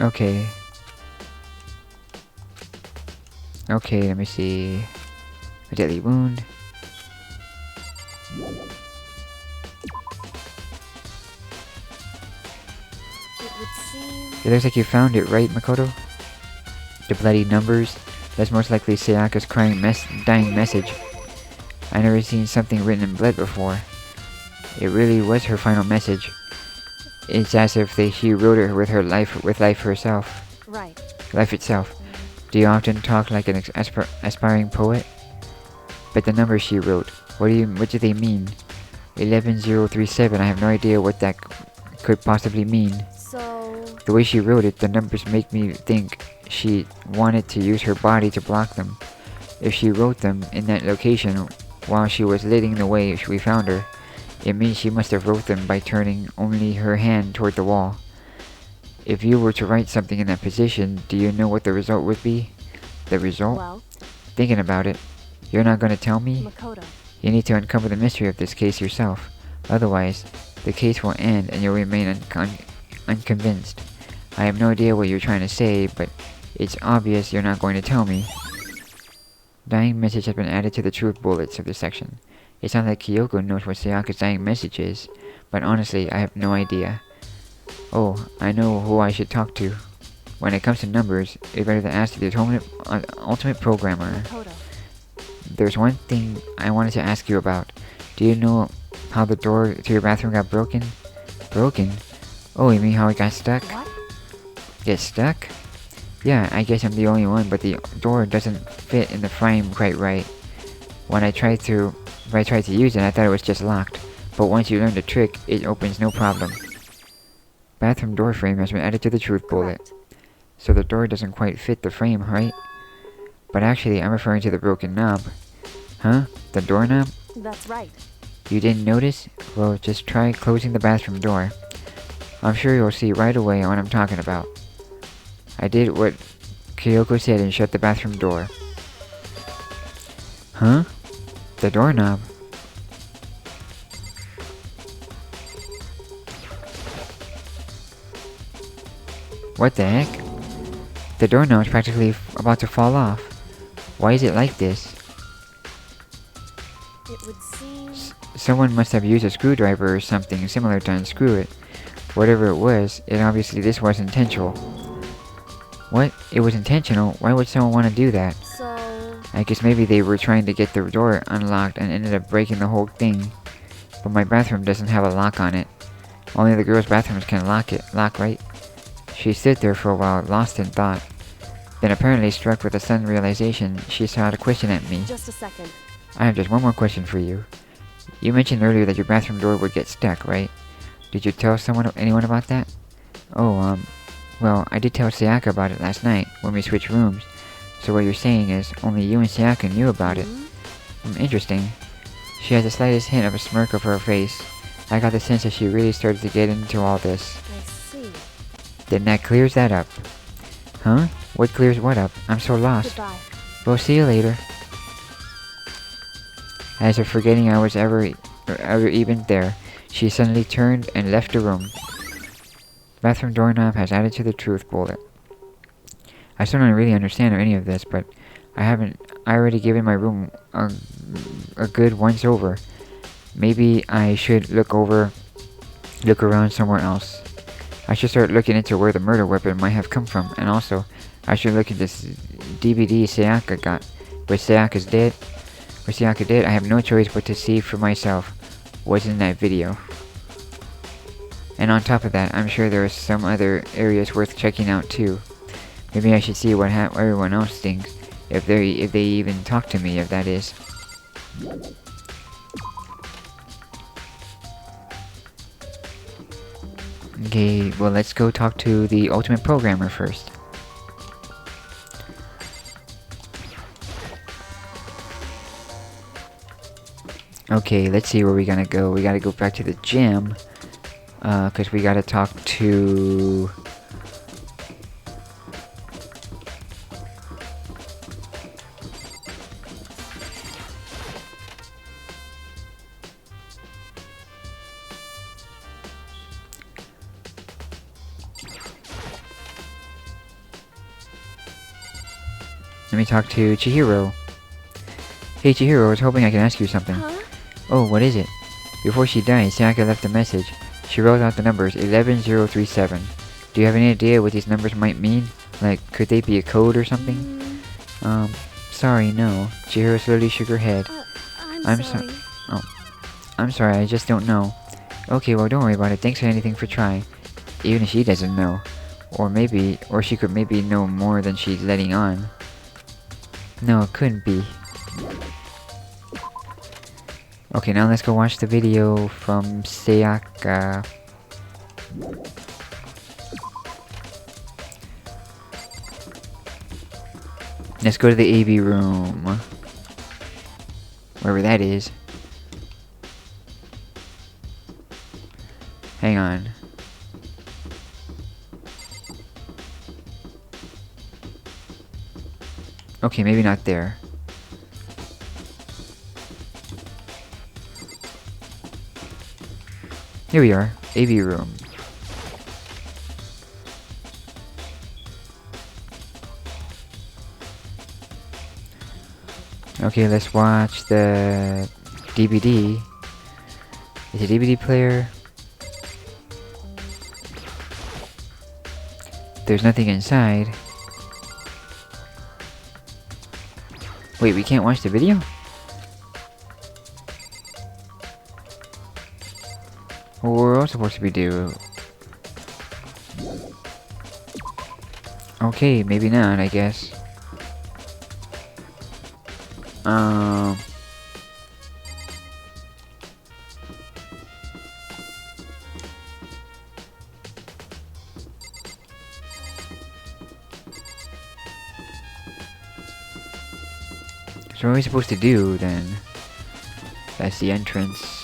Okay. Okay, let me see. A deadly wound. It would seem... It looks like you found it, right, Makoto? The bloody numbers. That's most likely Sayaka's dying message. I never seen something written in blood before. It really was her final message. It's as if she wrote it with life herself. Right. Life itself. Do you often talk like an aspiring poet? But the numbers she wrote, what do they mean? 11037, I have no idea what that could possibly mean. So... The way she wrote it, the numbers make me think she wanted to use her body to block them. If she wrote them in that location while she was leading the way we found her, it means she must have wrote them by turning only her hand toward the wall. If you were to write something in that position, do you know what the result would be? The result? Well, Thinking about it, you're not going to tell me? Makoto. You need to uncover the mystery of this case yourself. Otherwise, the case will end and you'll remain unconvinced. I have no idea what you're trying to say, but it's obvious you're not going to tell me. Dying message has been added to the truth bullets of this section. It sounds like Kyoko knows what Sayaka's dying message is, but honestly, I have no idea. Oh, I know who I should talk to. When it comes to numbers, it's better to ask the ultimate programmer. Makoto. There's one thing I wanted to ask you about. Do you know how the door to your bathroom got broken? Broken? Oh, you mean how it got stuck? What? Get stuck? Yeah, I guess I'm the only one, but the door doesn't fit in the frame quite right. When I tried to use it, I thought it was just locked. But once you learn the trick, it opens no problem. Bathroom door frame has been added to the truth bullet. Correct. So the door doesn't quite fit the frame, right? But actually, I'm referring to the broken knob. Huh? The doorknob? That's right. You didn't notice? Well, just try closing the bathroom door. I'm sure you'll see right away what I'm talking about. I did what Kyoko said and shut the bathroom door. Huh? The doorknob. What the heck? The doorknob is practically about to fall off. Why is it like this? It would seem. Someone must have used a screwdriver or something similar to unscrew it. Whatever it was, this was intentional. What? It was intentional? Why would someone want to do that? So. I guess maybe they were trying to get the door unlocked and ended up breaking the whole thing. But my bathroom doesn't have a lock on it. Only the girls' bathrooms can lock, right? She stood there for a while, lost in thought. Then apparently struck with a sudden realization, she shot a question at me. Just a second. I have just one more question for you. You mentioned earlier that your bathroom door would get stuck, right? Did you tell anyone about that? Oh, well, I did tell Sayaka about it last night when we switched rooms. So what you're saying is only you and Sayaka knew about it. Interesting. She has the slightest hint of a smirk of her face. I got the sense that she really started to get into all this. I see. Then that clears that up. Huh? What clears what up? I'm so lost. Goodbye. We'll see you later. As if forgetting I was ever even there, she suddenly turned and left the room. Bathroom doorknob has added to the truth bullet. I still don't really understand any of this, but I already given my room a good once over. Maybe I should look around somewhere else. I should start looking into where the murder weapon might have come from, and also, I should look at this DVD Sayaka got. With Sayaka dead, I have no choice but to see for myself what's in that video. And on top of that, I'm sure there are some other areas worth checking out too. Maybe I should see what everyone else thinks, if they even talk to me, if that is. Okay, well let's go talk to the ultimate programmer first. Okay, let's see where we gotta go. We gotta go back to the gym, cause we gotta talk to... Let me talk to Chihiro. Hey Chihiro, I was hoping I could ask you something. Huh? Oh, what is it? Before she died, Sayaka left a message. She wrote out the numbers 11037. Do you have any idea what these numbers might mean? Like, could they be a code or something? Sorry, no. Chihiro slowly shook her head. I'm sorry. I'm sorry, I just don't know. Okay, well don't worry about it. Thanks for anything for trying. Even if she doesn't know. Or she could maybe know more than she's letting on. No, it couldn't be. Okay, now let's go watch the video from Sayaka. Let's go to the AV room. Wherever that is. Hang on. Okay, maybe not there. Here we are, AV room. Okay, let's watch the DVD. Is it a DVD player? There's nothing inside. Wait, we can't watch the video? What we're all supposed to be doing. Okay, maybe not, I guess. So what are we supposed to do then? That's the entrance.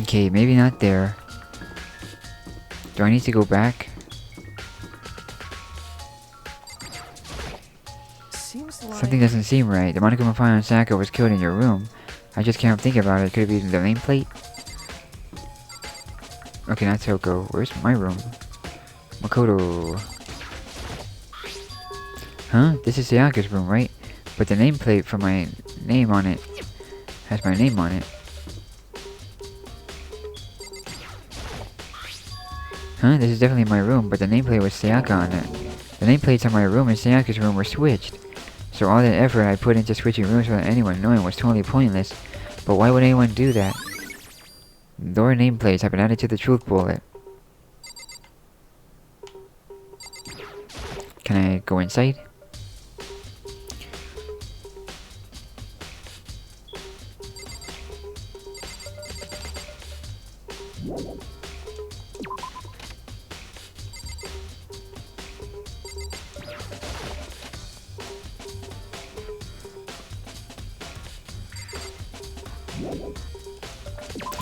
Okay, maybe not there. Do I need to go back? Seems like Something doesn't seem right. The Monica Mafia and Saka was killed in your room. I just can't think about it. Could it be the nameplate? Okay, not Toko. Where's my room? Makoto. Huh? This is Sayaka's room, right? But the nameplate for my name on it has my name on it. Huh? This is definitely my room, but the nameplate was Sayaka on it. The nameplates on my room and Sayaka's room were switched. So all that effort I put into switching rooms without anyone knowing was totally pointless. But why would anyone do that? Door nameplates have been added to the truth bullet. Can I go inside?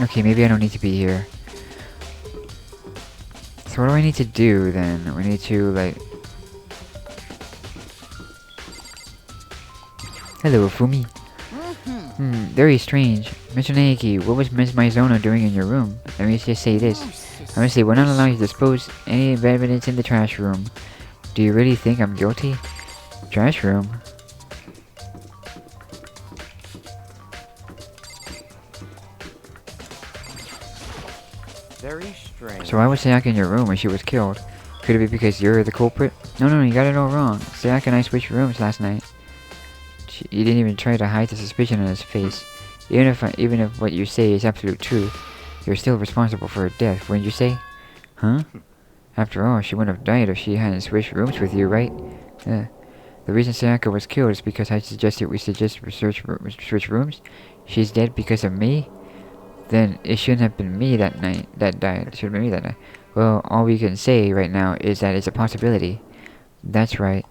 Okay, maybe I don't need to be here. So what do I need to do then? We need to like... Hello, Fumi. Very strange. Mr. Naiki, what was Ms. Mizono doing in your room? Let me just say this. Honestly, we're not allowed to dispose any evidence in the trash room. Do you really think I'm guilty? Trash room? very strange. So why was Sayaka in your room when she was killed? Could it be because you're the culprit? No, you got it all wrong. Sayaka and I switched rooms last night. You didn't even try to hide the suspicion on his face. Even if what you say is absolute truth, you're still responsible for her death, wouldn't you say? Huh? After all, she wouldn't have died if she hadn't switched rooms with you, right? The reason Sayaka was killed is because I suggested we switch rooms. She's dead because of me? Then it shouldn't have been me that died. It should have been me that night. Well, all we can say right now is that it's a possibility. That's right.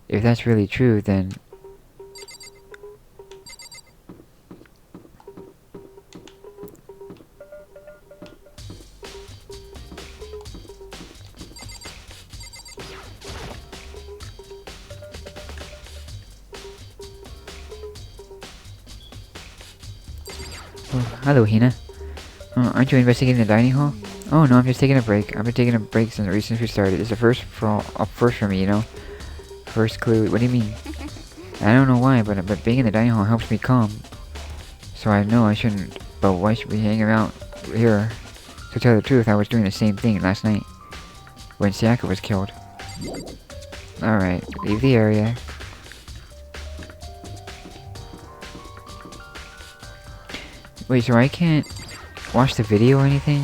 If that's really true, then... Oh, hello, Hina. Aren't you investigating the dining hall? Oh no, I'm just taking a break. I've been taking a break since we started. It's a first for me, you know. First clue. What do you mean? I don't know why, but being in the dining hall helps me calm. So I know I shouldn't. But why should we hang out here? To tell the truth, I was doing the same thing last night when Sayaka was killed. All right, leave the area. Wait, so I can't watch the video or anything?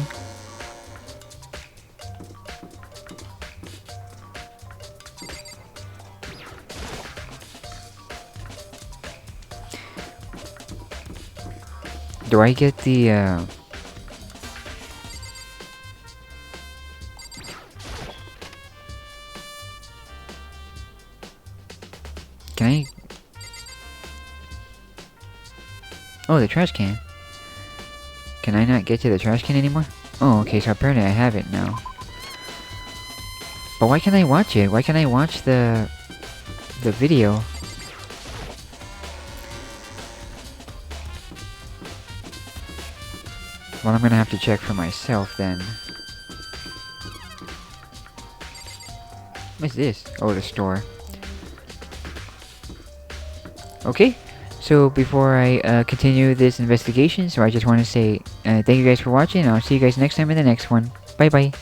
Do I get the, Can I... Oh, the trash can. Can I not get to the trash can anymore? Oh, okay, so apparently I have it now. But why can't I watch it? Why can't I watch the video? Well, I'm gonna have to check for myself then. What's this? Oh, the store. Okay, so before I continue this investigation, so I just want to say thank you guys for watching. I'll see you guys next time in the next one. Bye bye.